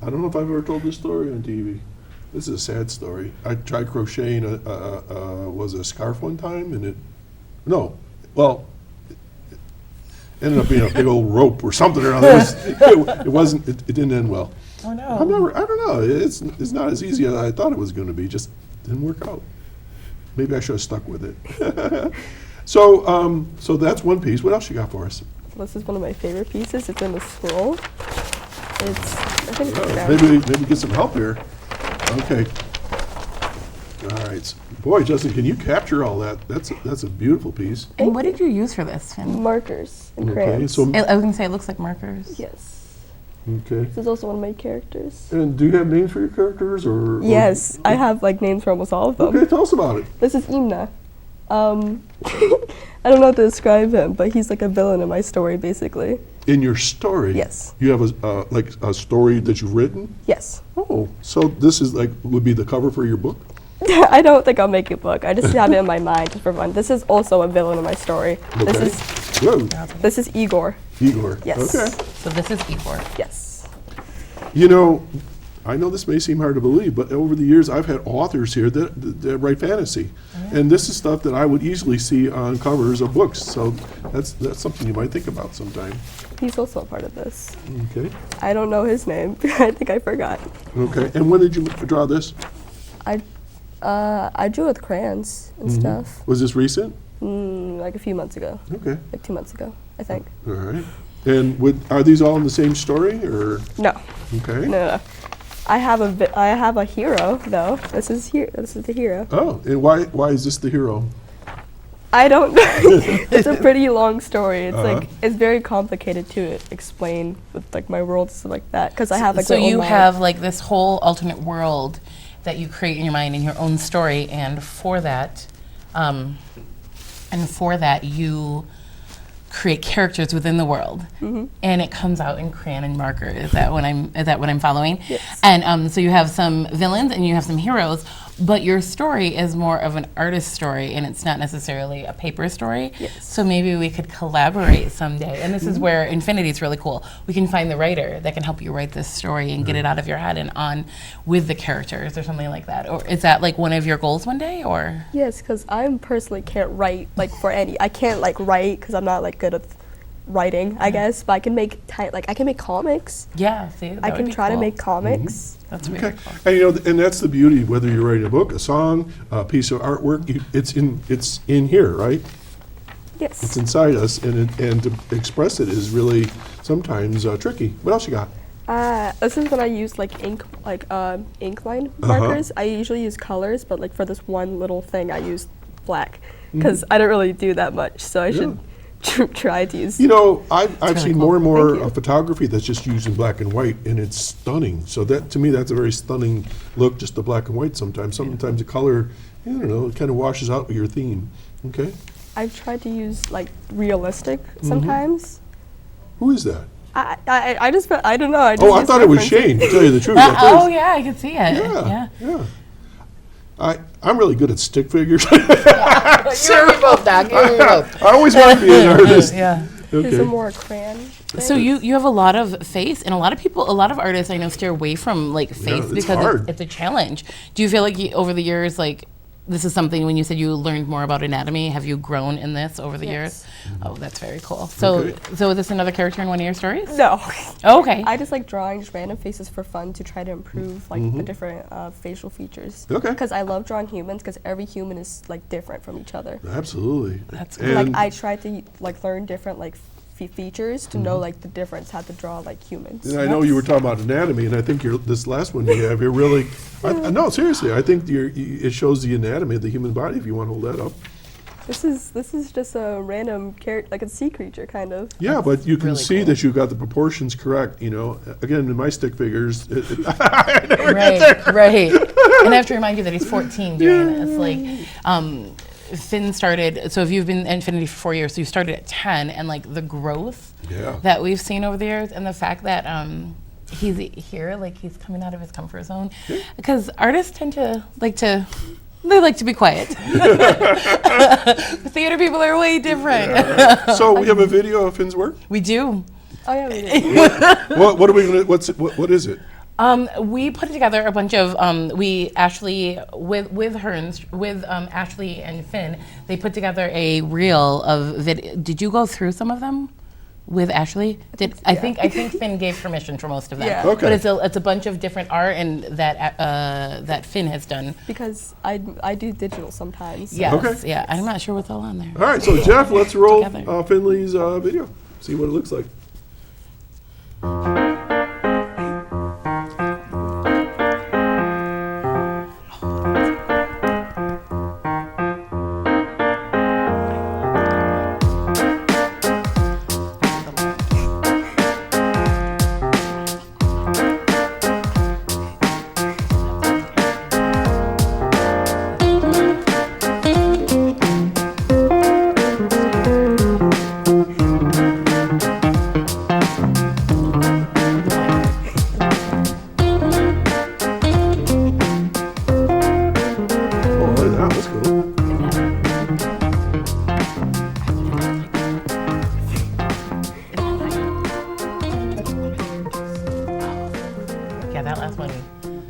I don't know if I've ever told this story on TV. This is a sad story. I tried crocheting was a scarf one time, and it ended up being a big old rope or something or other. It didn't end well. Oh no. I don't know. It's not as easy as I thought it was going to be. Just didn't work out. Maybe I should have stuck with it. So that's one piece. What else you got for us? This is one of my favorite pieces. It's in the scroll. I think it's Maybe get some help here. Okay. All right. Boy, Justin, can you capture all that? That's a beautiful piece. And what did you use for this, Finn? Markers and Okay, crayons. so, I was going to say it looks like markers. Yes. okay. This is also one of my characters. And do you have names for your characters, or? Yes, I have like names for almost all of them. Okay, tell us about it. This is Imna. I don't know how to describe him, but he's like a villain in my story, basically. In your story? Yes. You have a story that you've written? Yes. Oh, so this is would be the cover for your book? I don't think I'll make a book. I just have it in my mind just for fun. This is also a villain in my story. Okay. This is Igor. Igor. Yes. Okay. So this is Igor. Yes. You know, I know this may seem hard to believe, but over the years I've had authors here that write fantasy. And this is stuff that I would easily see on covers of books. So that's something you might think about sometime. He's also a part of this. Okay. I don't know his name. I think I forgot. Okay. And when did you draw this? I drew with crayons and stuff. Was this recent? Like a few months ago. Okay. Like 2 months ago, I think. All right. And are these all in the same story, or? No. Okay. No. I have a hero though. This is the hero. Oh, and why is this the hero? I don't know. It's a pretty long story. It's like it's very complicated to explain with like my world and stuff like that because I have like so my own you mind. have like this whole alternate world that you create in your mind in your own story, and for that you create characters within the world, and it comes out in crayon and marker. Is that what I'm following? Yes. And so you have some villains and you have some heroes, but your story is more of an artist story, and it's not necessarily a paper story. Yes. So maybe we could collaborate someday. And this is where Infinity is really cool. We can find the writer that can help you write this story and get it out of your head and on with the characters or something like that. Or is that like one of your goals one day, or? Yes, because I personally can't write like for any. I can't like write because I'm not like good at writing, I guess. But I can make I can make comics. Yeah, see, that I would can be try to cool. make comics. That's Okay. very cool. And and that's the beauty, whether you're writing a book, a song, a piece of artwork, it's in here, right? Yes. It's inside us, and to express it is really sometimes tricky. What else you got? This is when I use like ink line markers. I usually use colors, but like for this one little thing, I use black because I don't really do that much. So I should try to use. You know, I've really seen cool. more and more Thank you. photography that's just used in black and white, and it's stunning. So that, to me, that's a very stunning look, just the black and white sometimes. Sometimes the color, I don't know, it kind of washes out with your theme. Okay? I've tried to use like realistic sometimes. Who is that? I just I don't know. I just Oh, I use thought it was references. Shane, to tell you the truth. Oh yeah, I can see it. Yeah. I'm really good at stick figures. You're both, Doc. I always want to be an artist. Yeah. These Okay. are more crayon. So you have a lot of face, and a lot of artists I know steer away from like face it's because hard. it's a challenge. Do you feel like over the years, like this is something when you said you learned more about anatomy, have you grown in this over the years? Oh, that's very cool. So Okay. so is this another character in one of your stories? No. Oh, okay. I just like drawing just random faces for fun to try to improve like the different facial features. Okay. Because I love drawing humans because every human is like different from each other. Absolutely. That's And Like I try to like learn different like features to know like the difference how to draw like humans. And I know you were talking about anatomy, and I think this last one you have, you're really, no, seriously, I think it shows the anatomy of the human body, if you want to hold that up. This is just a random character, like a sea creature kind of. Yeah, but you can really see cool. that you got the proportions correct, you know. Again, in my stick figures, Right. And I have to remind you that he's 14 doing this. Like, Finn started, so if you've been in Infinity for 4 years, so you started at 10, and like the growth that we've seen over the years, and the fact that he's here, like he's coming out of his comfort zone. Because artists tend to like to be quiet. Theater people are way different. So we have a video of Finn's work. We do. Oh yeah, we did. What are we gonna? What is it? We put together a bunch of Ashley and Finn. They put together a reel of video. Did you go through some of them with Ashley? I think Finn gave permission for most of them. Yeah. Okay. But it's a bunch of different art and that Finn has done. Because I do digital sometimes. Yes. Okay. Yeah. I'm not sure what's all on there. All right, so Jeff, let's roll Together. Finley's video. See what it looks like.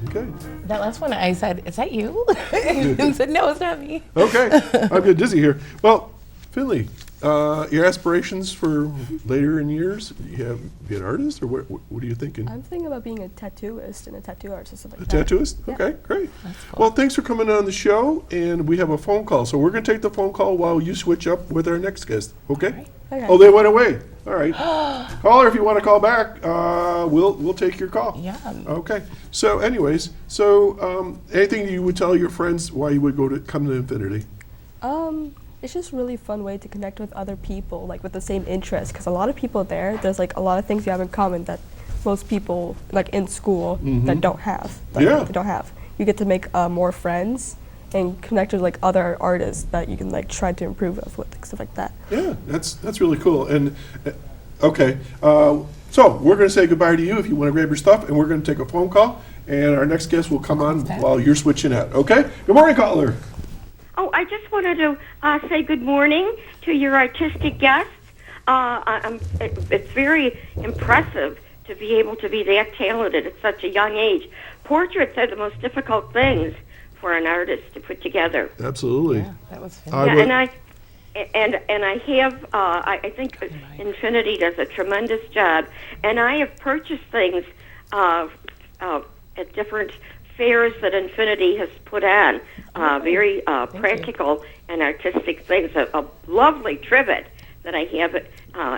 Okay. That last one, I said, "Is that you?" And said, "No, it's not me." Okay. I'm getting dizzy here. Well, Finley, your aspirations for later in years, you have be an artist, or what are you thinking? I'm thinking about being a tattooist and a tattoo artist, something A like that. tattooist? Yeah. Okay, great. That's cool. Well, thanks for coming on the show, and we have a phone call. So we're going to take the phone call while you switch up with our next guest, okay? Okay. Oh, they went away. All right. Caller, if you want to call back, we'll take your call. Yeah. Okay. So anyways, anything you would tell your friends why you would come to Infinity? It's just really fun way to connect with other people, like with the same interests. Because a lot of people there's like a lot of things you have in common that most people like in school that don't have. That Yeah. They don't have. You get to make more friends and connect with like other artists that you can like try to improve with, stuff like that. Yeah, that's really cool. And okay, so we're going to say goodbye to you if you want to grab your stuff, and we're going to take a phone call, and our next guest will come on while you're switching out. Okay. Good morning, caller. Oh, I just wanted to say good morning to your artistic guests. It's very impressive to be able to be that talented at such a young age. Portraits are the most difficult things for an artist to put together. Absolutely. Yeah, that was fun. I think Infinity does a tremendous job, and I have purchased things at different fairs that Infinity has put on, very practical and artistic things. A lovely trivet that I have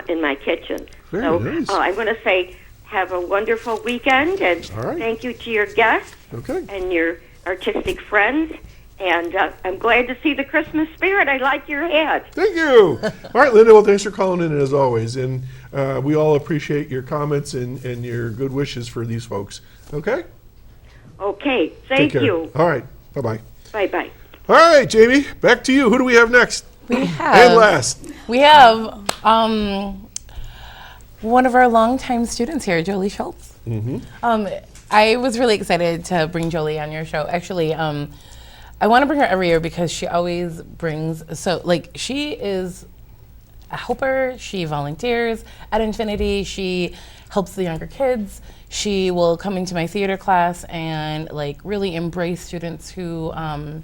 in my kitchen. Very nice. I'm going to say have a wonderful weekend, and All right. thank you to your guests Okay. and your artistic friends. And I'm glad to see the Christmas spirit. I like your hat. Thank you. All right, Linda, well, thanks for calling in as always. And we all appreciate your comments and your good wishes for these folks. Okay? Okay, Take thank care. you. All right. Bye-bye. Bye-bye. All right, Jamie, back to you. Who do we have next? We have. And last. We have one of our longtime students here, Jolee Schultz. I was really excited to bring Jolee on your show. Actually, I want to bring her every year because she always brings, she is a helper. She volunteers at Infinity. She helps the younger kids. She will come into my theater class and really embrace students who are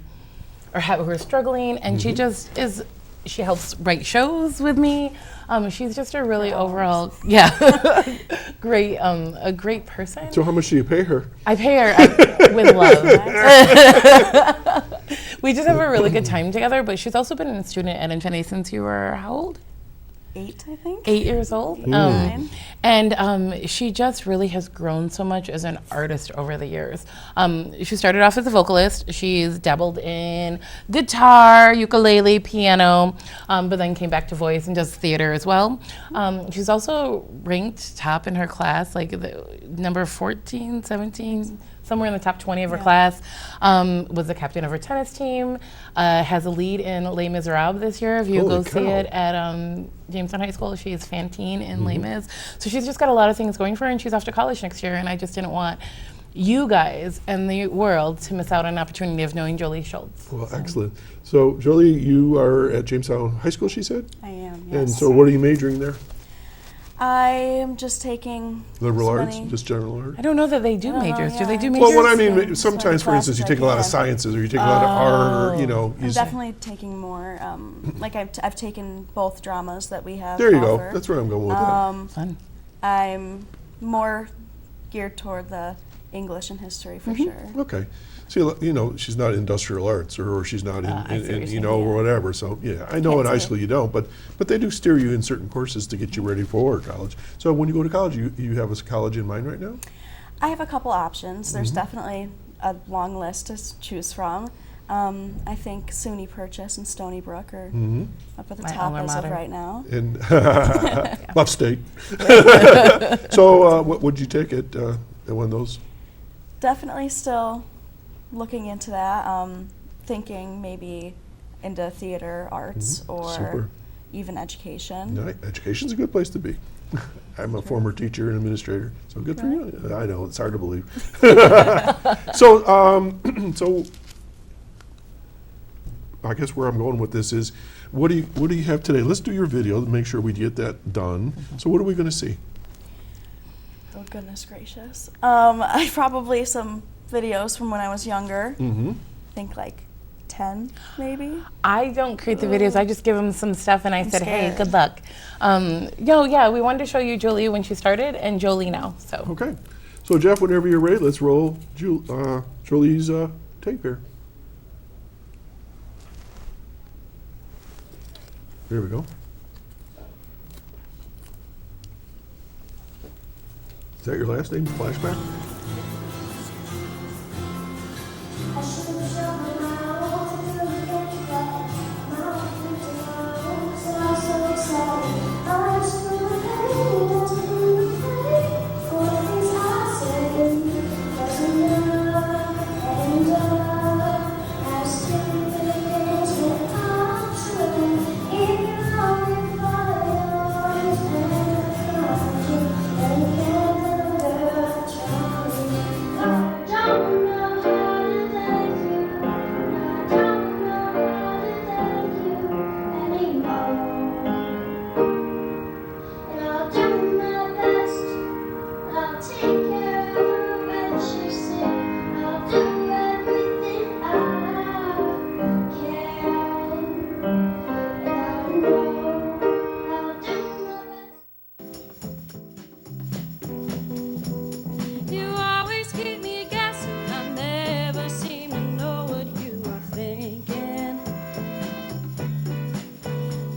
struggling, and she just is. She helps write shows with me. She's just a really overall, great, a great person. So how much do you pay her? I pay her with love. We just have a really good time together, but she's also been a student at Infinity since you were how old? 8, I think. 8 years old. And she just really has grown so much as an artist over the years. She started off as a vocalist. She's dabbled in guitar, ukulele, piano, but then came back to voice and does theater as well. She's also ranked top in her class, the number 14, 17, somewhere in the top 20 of her class. Was the captain of her tennis team. Has a lead in Les Miserables this year. If you Holy go see cow. it at Jamestown High School, she's Fantine in Les Mis. So she's just got a lot of things going for her, and she's off to college next year. And I just didn't want you guys and the world to miss out on an opportunity of knowing Jolee Schultz. Well, excellent. So, Jolee, you are at Jamestown High School, she said? I am, yes. And so what are you majoring there? I am just taking Liberal so arts? many- Just general art? I don't know that they do I don't know, majors. Do they yeah. do majors? Well, what I mean, Some sometimes, for instance, you take a lot of classes I can. sciences, or you take a lot of art, or, I'm definitely taking more, I've taken both dramas that we have. there you go. offer. That's where I'm going with that. Fun. I'm more geared toward the English and history for sure. Okay. See, she's not industrial arts, or she's not I see what you're in saying, or whatever. So, yeah, I know in high school you don't, but they do steer you in certain courses to get you ready for college. So when you go to college, you have a college in mind right now? I have a couple options. There's definitely a long list to choose from. I think SUNY Purchase and Stony Brook are up at the My top alma as of mater. right now. And love state. So what would you take at one of those? Definitely still looking into that, thinking maybe into theater, arts, or Super. even education. No, education's a good place to be. I'm a former teacher and administrator, so good for you. I know, it's hard to believe. So I guess where I'm going with this is, what do you have today? Let's do your video to make sure we get that done. So what are we going to see? Oh goodness gracious! I probably some videos from when I was younger. Mm-hmm. I think like 10, maybe. I don't create the videos. I just give them some stuff, and I said, "Hey, scared. good luck." Yeah, we wanted to show you Jolee when she started, and Jolee now. So Okay. So Jeff, whenever you're ready, let's roll Jolee's tape here. There we go. Is that your last name, Flashback? I should have shown my own to get back. My tomorrow, so excited. I just flew away, just flew away. For the things I said wasn't enough, and I still think that I'm true. Even though if I always found you, then you can't never try me. I don't know how to thank you. I don't know how to thank you anymore. And I'll do my best. I'll take care of her when she's sick. I'll do everything I can. And I know I'll do my best. You always keep me guessing. I never seem to know what you are thinking.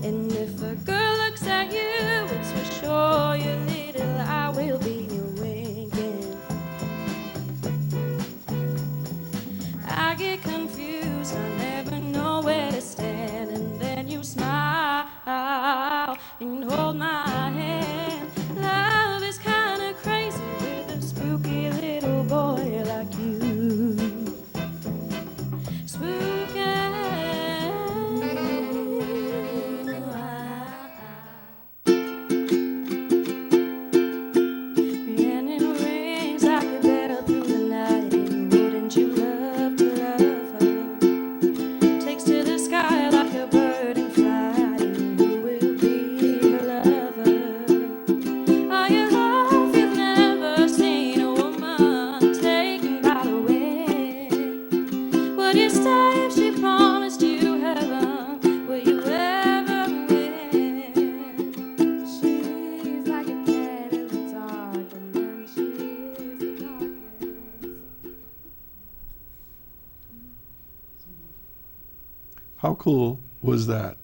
And if a girl looks at you, it's for sure you little I will be winking. I get confused, I never know where to stand. And then you smile and hold my hand. Love is kinda crazy with a spooky little boy like you. Spooky. And it rings like a bell through the night. And wouldn't you love to love her? Takes to the sky like a bird in flight. And you will be her lover. Are you love you've never seen a woman taken by the wind? Would you stay if she promised you heaven? Will you ever win? She's like a cat in the dark, and then she is the darkness. How cool was that?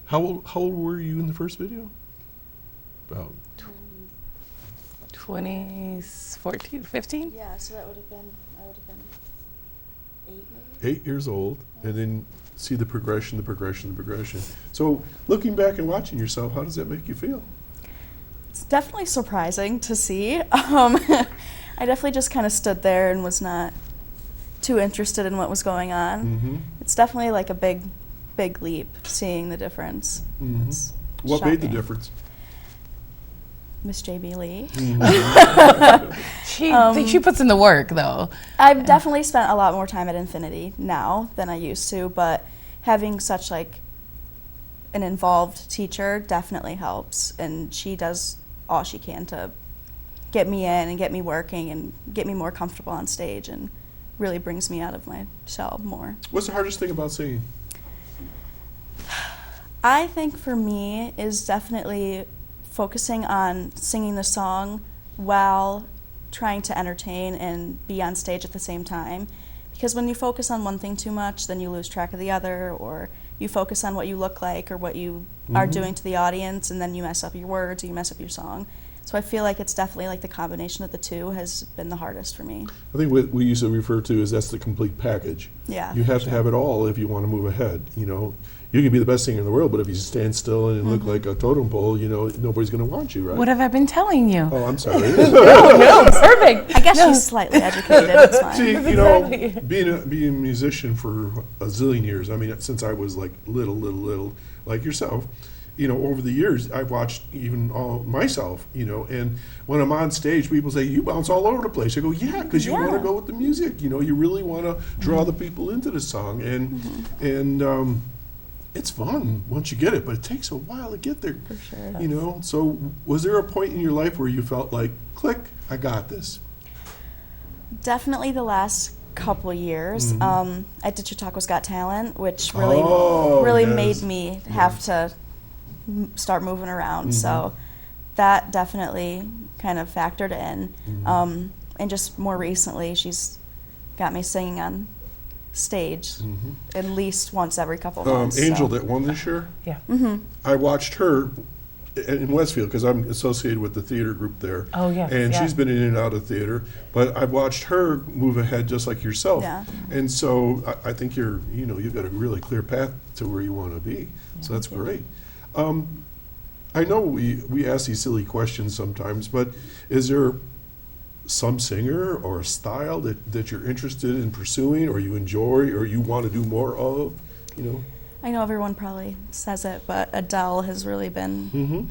How old were you in the first video? About 2014, 15. Yeah, so I would have been 8 maybe. 8 years old, and then see the progression. So looking back and watching yourself, how does that make you feel? It's definitely surprising to see. I definitely just kind of stood there and was not too interested in what was going on. Mm-hmm. It's definitely like a big leap seeing the difference. Mm-hmm. It's What made the shocking. difference? Miss JamieLee. She puts in the work though. I've definitely spent a lot more time at Infinity now than I used to, but having such like an involved teacher definitely helps, and she does all she can to get me in and get me working and get me more comfortable on stage, and really brings me out of my shell more. What's the hardest thing about singing? I think for me is definitely focusing on singing the song while trying to entertain and be on stage at the same time. Because when you focus on one thing too much, then you lose track of the other, or you focus on what you look like or what you are doing to the audience, and then you mess up your words or you mess up your song. So I feel like it's definitely like the combination of the two has been the hardest for me. I think what we used to refer to is that's the complete package. Yeah. You have to have it all if you want to move ahead. You know, you can be the best singer in the world, but if you stand still and look like a totem pole, you know, nobody's going to want you, right? What have I been telling you? Oh, I'm sorry. No, perfect. I guess she's slightly educated, it's fine. See, you know, being a musician for a zillion years, I mean, since I was like little, like yourself, you know, over the years, I've watched even myself, you know, and when I'm on stage, people say, you bounce all over the place. I go, yeah, because you want to go with the music, you know, you really want to draw the people into the song, and it's fun once you get it, but it takes a while to get there. For sure. You know, so was there a point in your life where you felt like, click, I got this? Definitely the last couple years. Mm-hmm. I did Chautauqua's Got Talent, which really yes. made me have to start moving around. Mm-hmm. So that definitely kind of factored in. Mm-hmm. And just more recently, she's got me singing on stage at least once every couple months. Angel so. that won this year, Yeah. I watched her in Westfield because I'm associated with the theater group there. Oh, yes, And yeah. she's been in and out of theater, but I've watched her move ahead just like yourself. Yeah. And so I think you've got a really clear path to where you want to be. So that's great. I know we ask these silly questions sometimes, but is there some singer or a style that you're interested in pursuing or you enjoy or you want to do more of, I know everyone probably says it, but Adele has really been.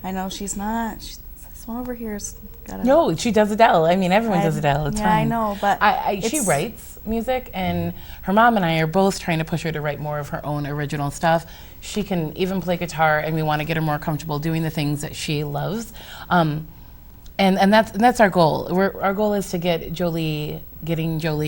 I know she's not. This one over here's got a. No, she does Adele. I mean, everyone does Adele. It's yeah, fine. I know, but she writes music, and her mom and I are both trying to push her to write more of her own original stuff. She can even play guitar, and we want to get her more comfortable doing the things that she loves. And that's our goal. Our goal is to getting Jolee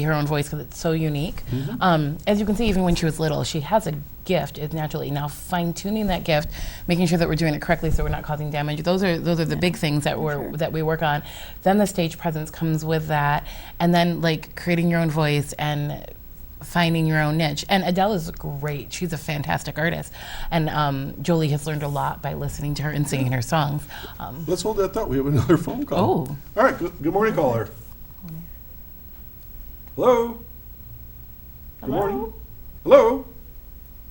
her own voice because it's so unique. As you can see, even when she was little, she has a gift. It's naturally now fine-tuning that gift, making sure that we're doing it correctly so we're not causing damage. Those are the big things that we work on. Then the stage presence comes with that, and then like creating your own voice and finding your own niche. And Adele is great. She's a fantastic artist. And Jolee has learned a lot by listening to her and singing her songs. Let's hold that thought. We have another phone call. Oh. All right. Good morning, caller. Hello. Good morning. Hello.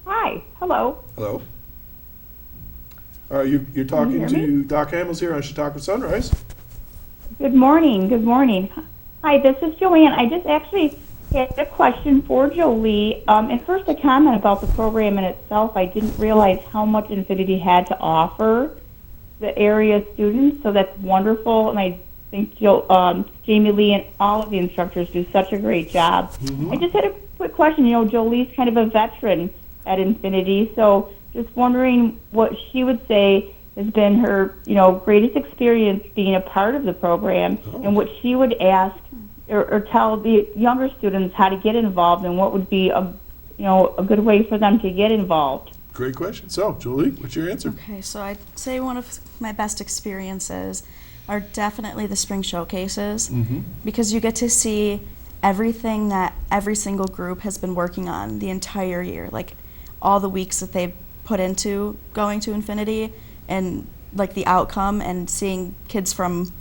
Hi. Hello. Hello. You're talking to Doc Hamels here on Chautauqua Sunrise. Good morning. Good morning. Hi, this is Joanne. I just actually had a question for Jolee. And first, a comment about the program in itself. I didn't realize how much Infinity had to offer the area students, so that's wonderful. And I think JamieLee and all of the instructors do such a great job. I just had a quick question. Jolee's kind of a veteran at Infinity, so just wondering what she would say has been her, greatest experience being a part of the program, and what she would ask or tell the younger students how to get involved, and what would be a good way for them to get involved. Great question. So, Jolee, what's your answer? Okay, so I'd say one of my best experiences are definitely the spring showcases, because you get to see everything that every single group has been working on the entire year, like all the weeks that they put into going to Infinity, and like the outcome, and seeing kids from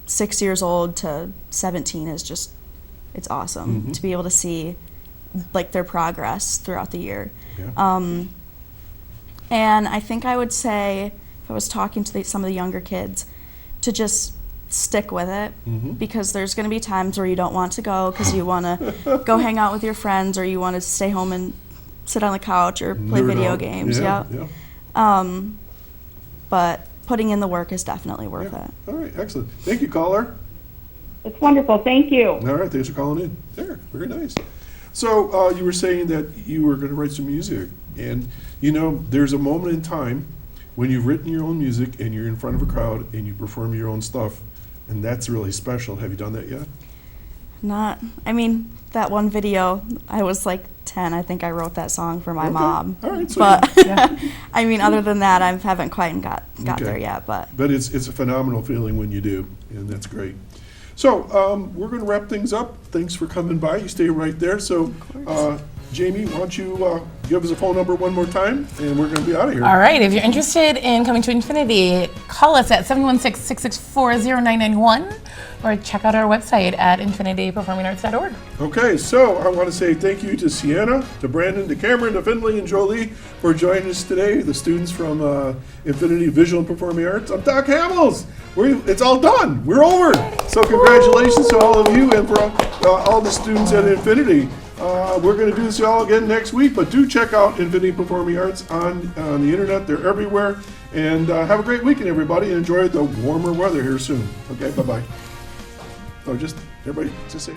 6 years old to 17 is just, it's awesome to be able to see like their progress throughout the year. Yeah. And I think I would say, if I was talking to some of the younger kids, to just stick with it, because there's going to be times where you don't want to go because you want to go hang out with your friends, or you want to stay home and sit on the couch or play video games. Yeah. But putting in the work is definitely worth it. All right, excellent. Thank you, caller. It's wonderful. Thank you. All right, thanks for calling in. There, very nice. So you were saying that you were going to write some music, and there's a moment in time when you've written your own music and you're in front of a crowd and you perform your own stuff, and that's really special. Have you done that yet? That one video, I was like 10. I think I wrote that song for my mom. All right, so but other than that, I haven't quite got there yet. But it's a phenomenal feeling when you do, and that's great. So we're going to wrap things up. Thanks for coming by. You stay right there. So, Jamie, why don't you give us a phone number one more time, and we're going to be out of here. All right. If you're interested in coming to Infinity, call us at 716-664-0991 or check out our website at infinityperformingarts.org. Okay, so I want to say thank you to Sienna, to Brandon, to Cameron, to Finley, and Jolee for joining us today, the students from Infinity Visual and Performing Arts. I'm Doc Hamels. It's all done. We're over. So congratulations to all of you and for all the students at Infinity. We're going to do this all again next week, but do check out Infinity Performing Arts on the internet. They're everywhere. And have a great weekend, everybody, and enjoy the warmer weather here soon. Okay, bye-bye. Everybody, just say